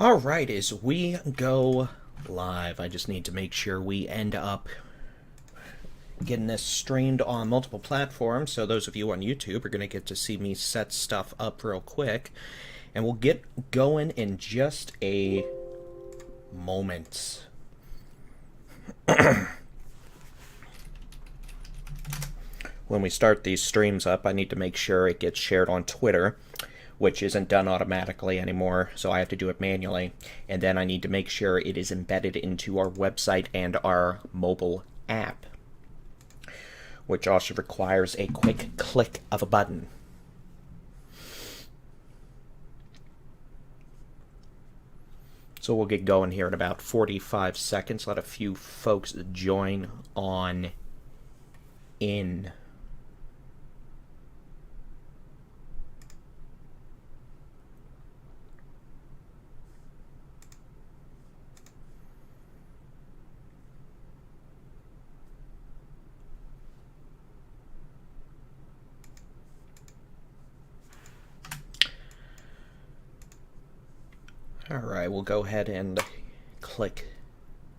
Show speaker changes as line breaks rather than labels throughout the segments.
All right, as we go live, I just need to make sure we end up getting this streamed on multiple platforms. So those of you on YouTube are going to get to see me set stuff up real quick. And we'll get going in just a moment. When we start these streams up, I need to make sure it gets shared on Twitter, which isn't done automatically anymore, so I have to do it manually. And then I need to make sure it is embedded into our website and our mobile app, which also requires a quick click of a button. So we'll get going here in about 45 seconds. Let a few folks join on in. Alright, we'll go ahead and click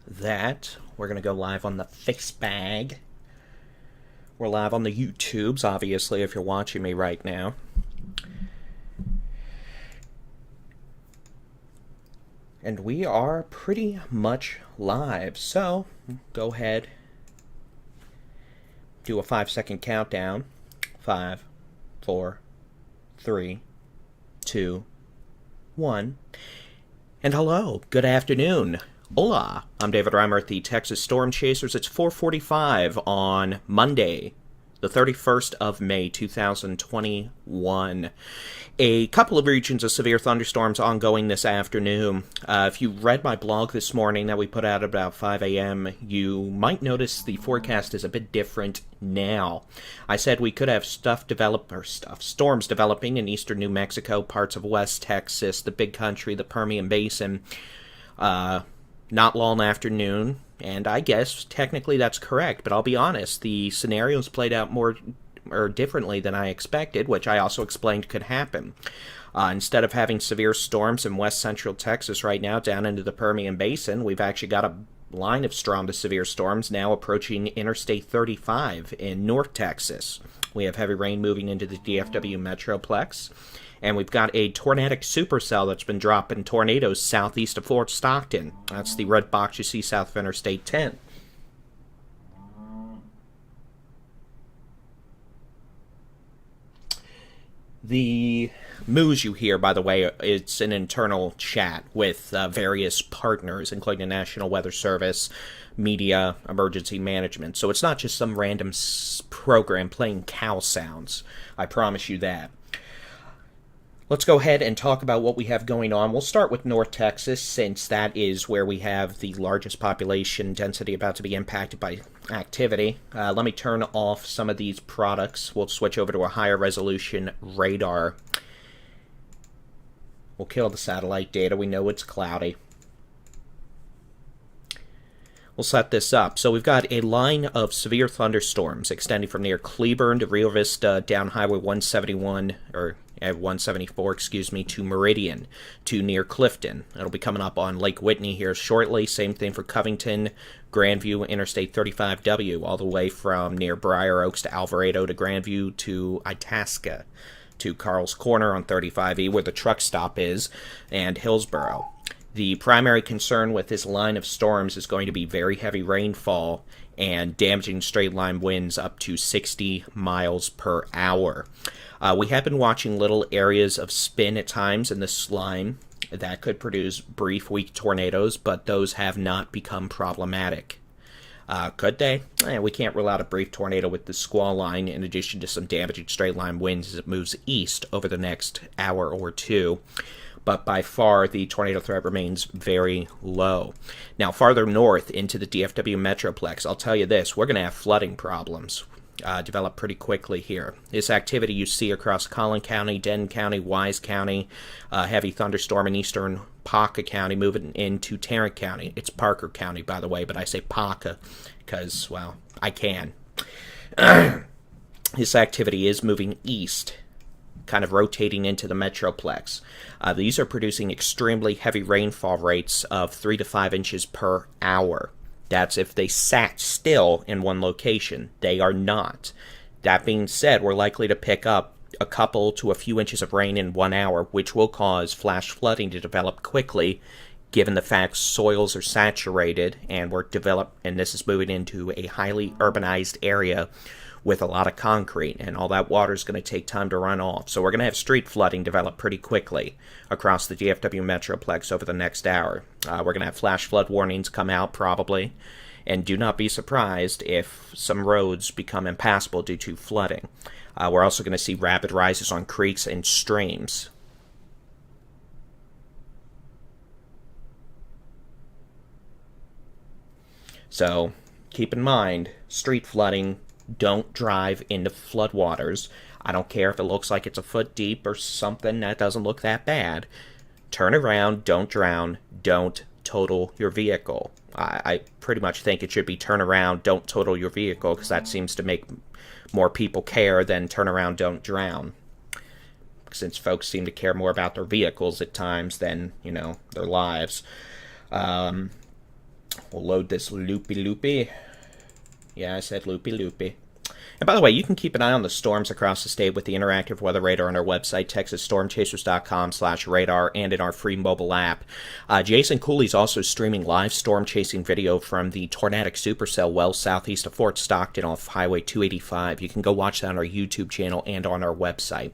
that. We're going to go live on the FixBag. We're live on the YouTubes, obviously, if you're watching me right now. And we are pretty much live, so go ahead, do a 5-second countdown. 5, 4, 3, 2, 1. And hello, good afternoon. Hola, I'm David Reimer at the Texas Storm Chasers. It's 4:45 on Monday, the 31st of May, 2021. A couple of regions of severe thunderstorms ongoing this afternoon. If you read my blog this morning that we put out at about 5 a.m., you might notice the forecast is a bit different now. I said we could have storms developing in eastern New Mexico, parts of West Texas, the Big Country, the Permian Basin, not long afternoon, and I guess technically that's correct, but I'll be honest, the scenarios played out more or differently than I expected, which I also explained could happen. Instead of having severe storms in west central Texas right now down into the Permian Basin, we've actually got a line of strong to severe storms now approaching Interstate 35 in North Texas. We have heavy rain moving into the DFW Metroplex, and we've got a tornadic supercell that's been dropping tornadoes southeast of Fort Stockton. That's the red box you see south of Interstate 10. The news you hear, by the way, it's an internal chat with various partners, including the National Weather Service, media, emergency management. So it's not just some random program playing cow sounds. I promise you that. Let's go ahead and talk about what we have going on. We'll start with North Texas, since that is where we have the largest population density about to be impacted by activity. Let me turn off some of these products. We'll switch over to a higher resolution radar. We'll kill the satellite data. We know it's cloudy. We'll set this up. So we've got a line of severe thunderstorms extending from near Cleburne to Rio Vista, down Highway 171, or 174, to Meridian, to near Clifton. It'll be coming up on Lake Whitney here shortly. Same thing for Covington, Grandview, Interstate 35W, all the way from near Briar Oaks to Alvarado to Grandview to Itasca, to Carl's Corner on 35E, where the truck stop is, and Hillsboro. The primary concern with this line of storms is going to be very heavy rainfall and damaging straight-line winds up to 60 miles per hour. We have been watching little areas of spin at times in this line that could produce brief, weak tornadoes, but those have not become problematic. Could they? We can't rule out a brief tornado with the squall line, in addition to some damaging straight-line winds as it moves east over the next hour or two. But by far, the tornado threat remains very low. Now, farther north into the DFW Metroplex, I'll tell you this, we're going to have flooding problems develop pretty quickly here. This activity you see across Collin County, Denton County, Wise County, heavy thunderstorm in eastern Paca County moving into Tarrant County. It's Parker County, by the way, but I say Paca because, well, I can. This activity is moving east kind of rotating into the Metroplex. These are producing extremely heavy rainfall rates of 3 to 5 inches per hour. That's if they sat still in one location. They are not. That being said, we're likely to pick up a couple to a few inches of rain in 1 hour, which will cause flash flooding to develop quickly, given the fact soils are saturated and this is moving into a highly urbanized area with a lot of concrete, and all that water is going to take time to run off. So we're going to have street flooding develop pretty quickly across the DFW Metroplex over the next hour. We're going to have flash flood warnings come out probably, and do not be surprised if some roads become impassable due to flooding. We're also going to see rapid rises on creeks and streams. So keep in mind, street flooding, don't drive into floodwaters. I don't care if it looks like it's a foot deep or something that doesn't look that bad. Turn around, don't drown, don't total your vehicle. I pretty much think it should be turn around, don't total your vehicle, because that seems to make more people care than turn around, don't drown. Since folks seem to care more about their vehicles at times than, their lives. We'll load this loopy. Yeah, I said loopy. And by the way, you can keep an eye on the storms across the state with the interactive weather radar on our website, texasstormchasers.com/radar, and in our free mobile app. Jason Cooley's also streaming live storm chasing video from the tornadic supercell well southeast of Fort Stockton off Highway 285. You can go watch that on our YouTube channel and on our website.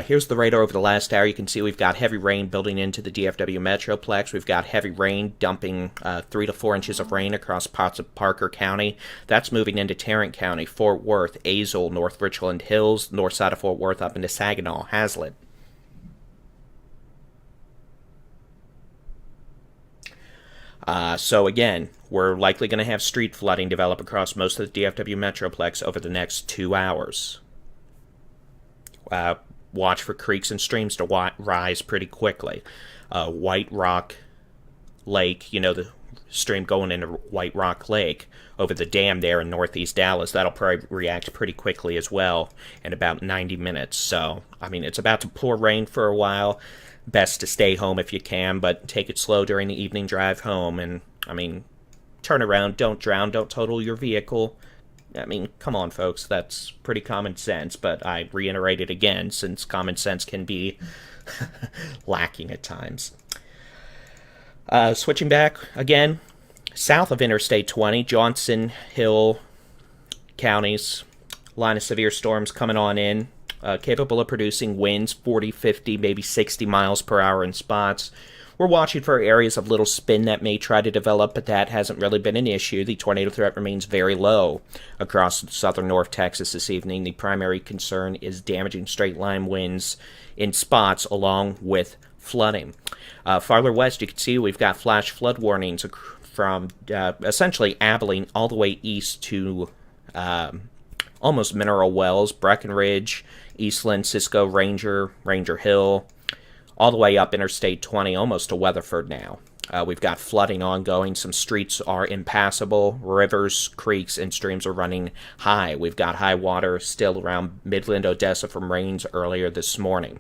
Here's the radar over the last hour. You can see we've got heavy rain building into the DFW Metroplex. We've got heavy rain dumping 3 to 4 inches of rain across parts of Parker County. That's moving into Tarrant County, Fort Worth, Azle, North Richland Hills, north side of Fort Worth up into Saginaw, Hazlet. So again, we're likely going to have street flooding develop across most of the DFW Metroplex over the next 2 hours. Watch for creeks and streams to rise pretty quickly. White Rock Lake, the stream going into White Rock Lake over the dam there in northeast Dallas, that'll probably react pretty quickly as well in about 90 minutes. So, it's about to pour rain for a while. Best to stay home if you can, but take it slow during the evening drive home. And, turn around, don't drown, don't total your vehicle. Come on, folks, that's pretty common sense, but I reiterate it again, since common sense can be lacking at times. Switching back again, south of Interstate 20, Johnson, Hill counties, line of severe storms coming on in, capable of producing winds 40, 50, maybe 60 miles per hour in spots. We're watching for areas of little spin that may try to develop, but that hasn't really been an issue. The tornado threat remains very low across southern North Texas this evening. The primary concern is damaging straight-line winds in spots along with flooding. Farther west, you can see we've got flash flood warnings from essentially Abilene all the way east to almost Mineral Wells, Breckenridge, Eastland, Cisco, Ranger Hill, all the way up Interstate 20, almost to Weatherford now. We've got flooding ongoing. Some streets are impassable. Rivers, creeks, and streams are running high. We've got high water still around Midland, Odessa from rains earlier this morning.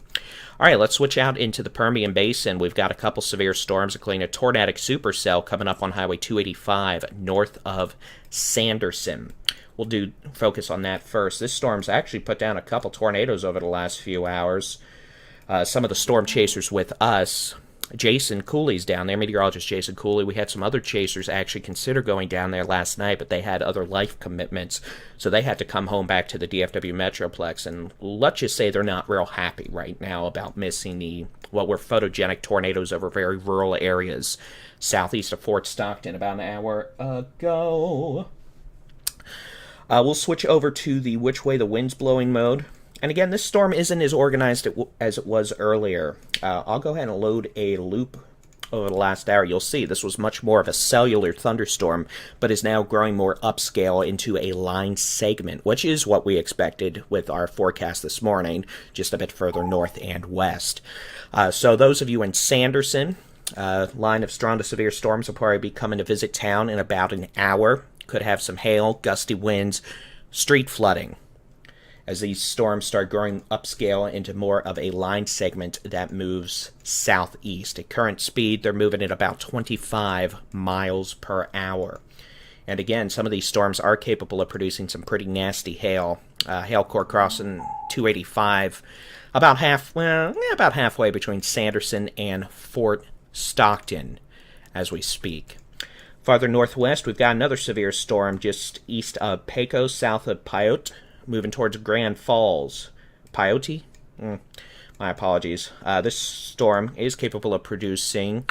All right, let's switch out into the Permian Basin. We've got a couple severe storms, including a tornadic supercell coming up on Highway 285 north of Sanderson. We'll focus on that first. This storm's actually put down a couple tornadoes over the last few hours. Some of the storm chasers with us, Jason Cooley's down there, meteorologist Jason Cooley. We had some other chasers actually consider going down there last night, but they had other life commitments, so they had to come home back to the DFW Metroplex. And let's just say they're not real happy right now about missing what were photogenic tornadoes over very rural areas southeast of Fort Stockton about an hour ago. We'll switch over to the which way the wind's blowing mode. And again, this storm isn't as organized as it was earlier. I'll go ahead and load a loop over the last hour. You'll see this was much more of a cellular thunderstorm, but is now growing more upscale into a line segment, which is what we expected with our forecast this morning, just a bit further north and west. So those of you in Sanderson, line of strong to severe storms will probably be coming to visit town in about an hour. Could have some hail, gusty winds, street flooding. as these storms start growing upscale into more of a line segment that moves southeast. At current speed, they're moving at about 25 miles per hour. And again, some of these storms are capable of producing some pretty nasty hail. Hail core crossing 285, about halfway between Sanderson and Fort Stockton as we speak. Farther northwest, we've got another severe storm just east of Pecos, south of Pyote, moving towards Grand Falls. Pyote? My apologies. This storm is capable of producing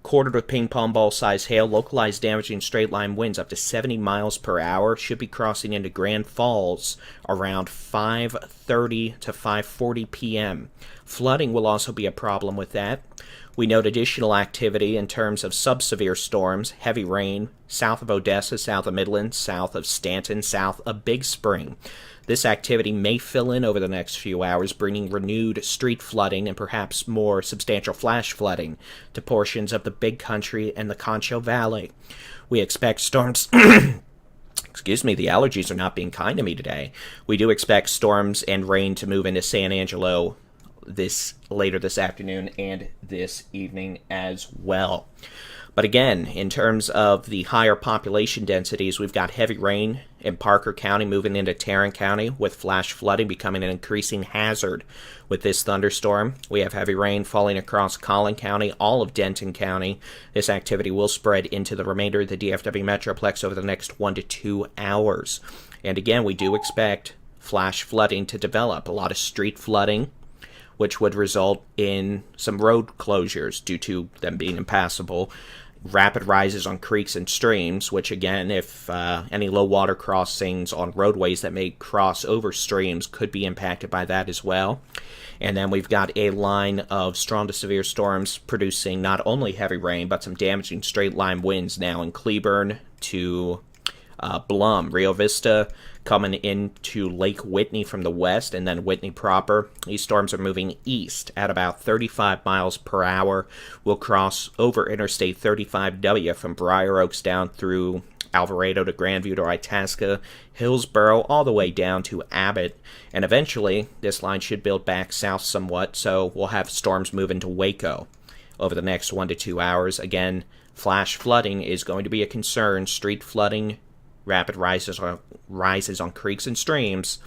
quartered with ping pong ball size hail, localized damaging straight line winds up to 70 miles per hour. Should be crossing into Grand Falls around 5:30 to 5:40 p.m. Flooding will also be a problem with that. We note additional activity in terms of sub-severe storms, heavy rain, south of Odessa, south of Midland, south of Stanton, south of Big Spring. This activity may fill in over the next few hours, bringing renewed street flooding and perhaps more substantial flash flooding to portions of the Big Country and the Concho Valley. We expect storms... Excuse me, the allergies are not being kind to me today. We do expect storms and rain to move into San Angelo later this afternoon and this evening as well. But again, in terms of the higher population densities, we've got heavy rain in Parker County moving into Tarrant County, with flash flooding becoming an increasing hazard with this thunderstorm. We have heavy rain falling across Collin County, all of Denton County. This activity will spread into the remainder of the DFW Metroplex over the next 1 to 2 hours. And again, we do expect flash flooding to develop, a lot of street flooding, which would result in some road closures due to them being impassable. Rapid rises on creeks and streams, which again, if any low water crossings on roadways that may cross over streams could be impacted by that as well. And then we've got a line of strong to severe storms producing not only heavy rain, but some damaging straight line winds now in Cleburne to Blum, Rio Vista, coming into Lake Whitney from the west, and then Whitney proper. These storms are moving east at about 35 miles per hour. We'll cross over Interstate 35W from Briar Oaks down through Alvarado to Grandview to Itasca, Hillsboro, all the way down to Abbott. And eventually, this line should build back south somewhat, so we'll have storms move into Waco over the next 1 to 2 hours. Again, flash flooding is going to be a concern. Street flooding, rapid rises on creeks and streams,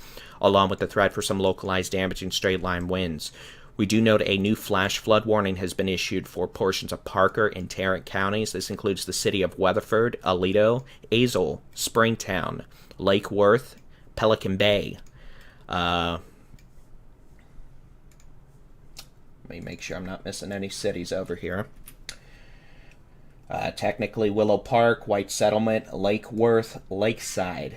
along with the threat for some localized damaging straight-line winds. We do note a new flash flood warning has been issued for portions of Parker and Tarrant counties. This includes the city of Weatherford, Aledo, Azle, Springtown, Lake Worth, Pelican Bay. Let me make sure I'm not missing any cities over here. Technically Willow Park, White Settlement, Lake Worth, Lakeside,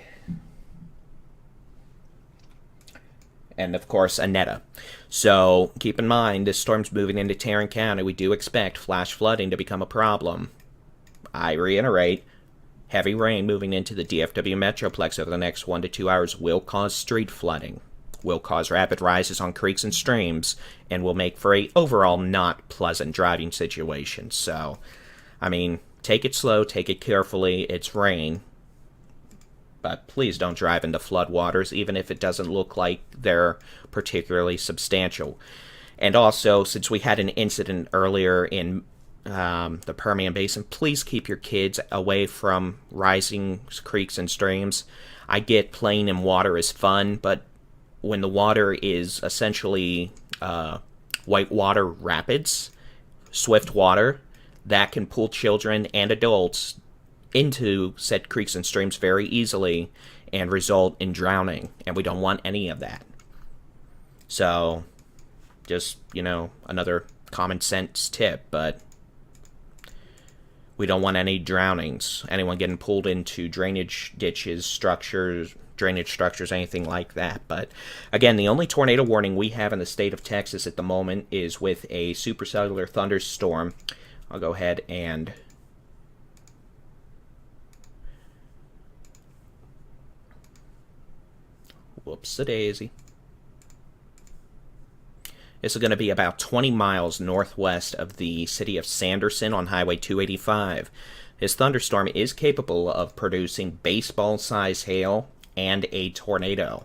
and of course Annetta. So keep in mind, this storm's moving into Tarrant County. We do expect flash flooding to become a problem. I reiterate, heavy rain moving into the DFW Metroplex over the next 1 to 2 hours will cause street flooding, will cause rapid rises on creeks and streams, and will make for a overall not pleasant driving situation. So I mean, take it slow, take it carefully, it's rain, but please don't drive into floodwaters, even if it doesn't look like they're particularly substantial. And also, since we had an incident earlier in the Permian Basin, please keep your kids away from rising creeks and streams. I get playing in water is fun, but when the water is essentially whitewater rapids, swift water, that can pull children and adults into said creeks and streams very easily and result in drowning, and we don't want any of that. So, just, another common sense tip, but we don't want any drownings, anyone getting pulled into drainage ditches, drainage structures, anything like that. But again, the only tornado warning we have in the state of Texas at the moment is with a supercellular thunderstorm. I'll go ahead and whoops-a-daisy. This is going to be about 20 miles northwest of the city of Sanderson on Highway 285. This thunderstorm is capable of producing baseball-sized hail and a tornado.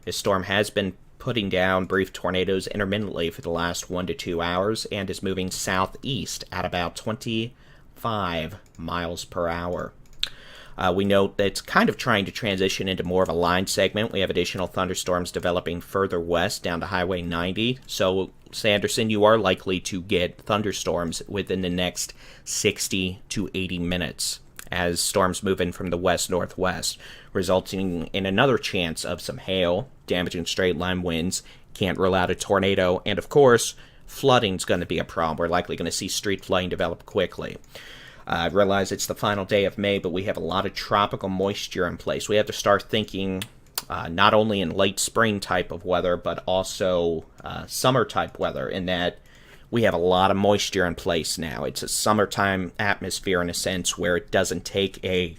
This storm has been putting down brief tornadoes intermittently for the last 1 to 2 hours and is moving southeast at about 25 miles per hour. We note that it's kind of trying to transition into more of a line segment. We have additional thunderstorms developing further west down to Highway 90. So, Sanderson, you are likely to get thunderstorms within the next 60 to 80 minutes as storms move in from the west-northwest, resulting in another chance of some hail, damaging straight-line winds. Can't rule out a tornado. And, of course, flooding's going to be a problem. We're likely going to see street flooding develop quickly. I realize it's the final day of May, but we have a lot of tropical moisture in place. We have to start thinking not only in late spring type of weather, but also summer type weather, in that we have a lot of moisture in place now. It's a summertime atmosphere in a sense where it doesn't take a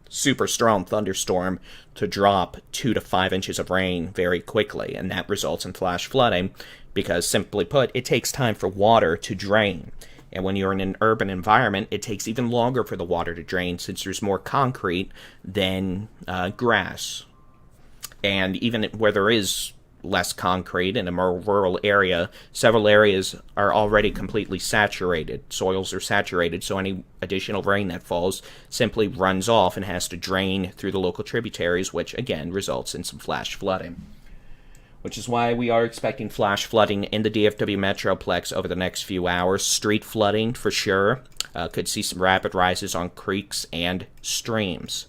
super strong thunderstorm to drop 2 to 5 inches of rain very quickly, and that results in flash flooding because, simply put, it takes time for water to drain. And when you're in an urban environment, it takes even longer for the water to drain since there's more concrete than grass. And even where there is less concrete in a more rural area, several areas are already completely saturated. Soils are saturated, so any additional rain that falls simply runs off and has to drain through the local tributaries, which again results in some flash flooding. Which is why we are expecting flash flooding in the DFW Metroplex over the next few hours. Street flooding, for sure. Could see some rapid rises on creeks and streams.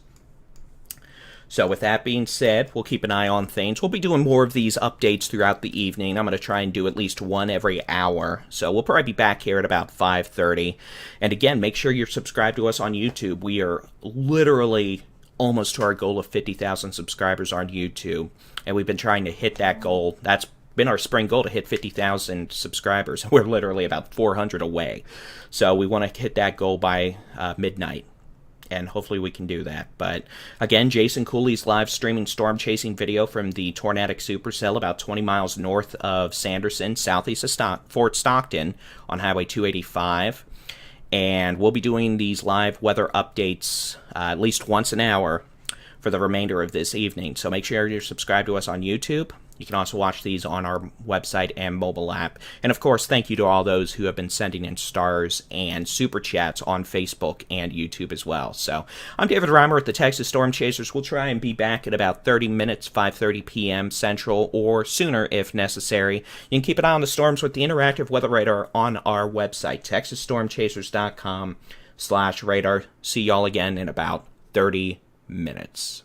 So with that being said, we'll keep an eye on things. We'll be doing more of these updates throughout the evening. I'm going to try and do at least one every hour. So we'll probably be back here at about 5:30. And again, make sure you're subscribed to us on YouTube. We are literally almost to our goal of 50,000 subscribers on YouTube, and we've been trying to hit that goal. That's been our spring goal, to hit 50,000 subscribers. We're literally about 400 away, so we want to hit that goal by midnight, and hopefully we can do that. But again, Jason Cooley's live streaming storm chasing video from the Tornadic Supercell about 20 miles north of Sanderson, southeast of Fort Stockton on Highway 285. And we'll be doing these live weather updates at least once an hour for the remainder of this evening. So make sure you're subscribed to us on YouTube. You can also watch these on our website and mobile app. And of course, thank you to all those who have been sending in stars and super chats on Facebook and YouTube as well. So I'm David Reimer at the Texas Storm Chasers. We'll try and be back at about 30 minutes, 5:30 p.m. Central, or sooner if necessary. You can keep an eye on the storms with the interactive weather radar on our website, texasstormchasers.com/radar. See y'all again in about 30 minutes.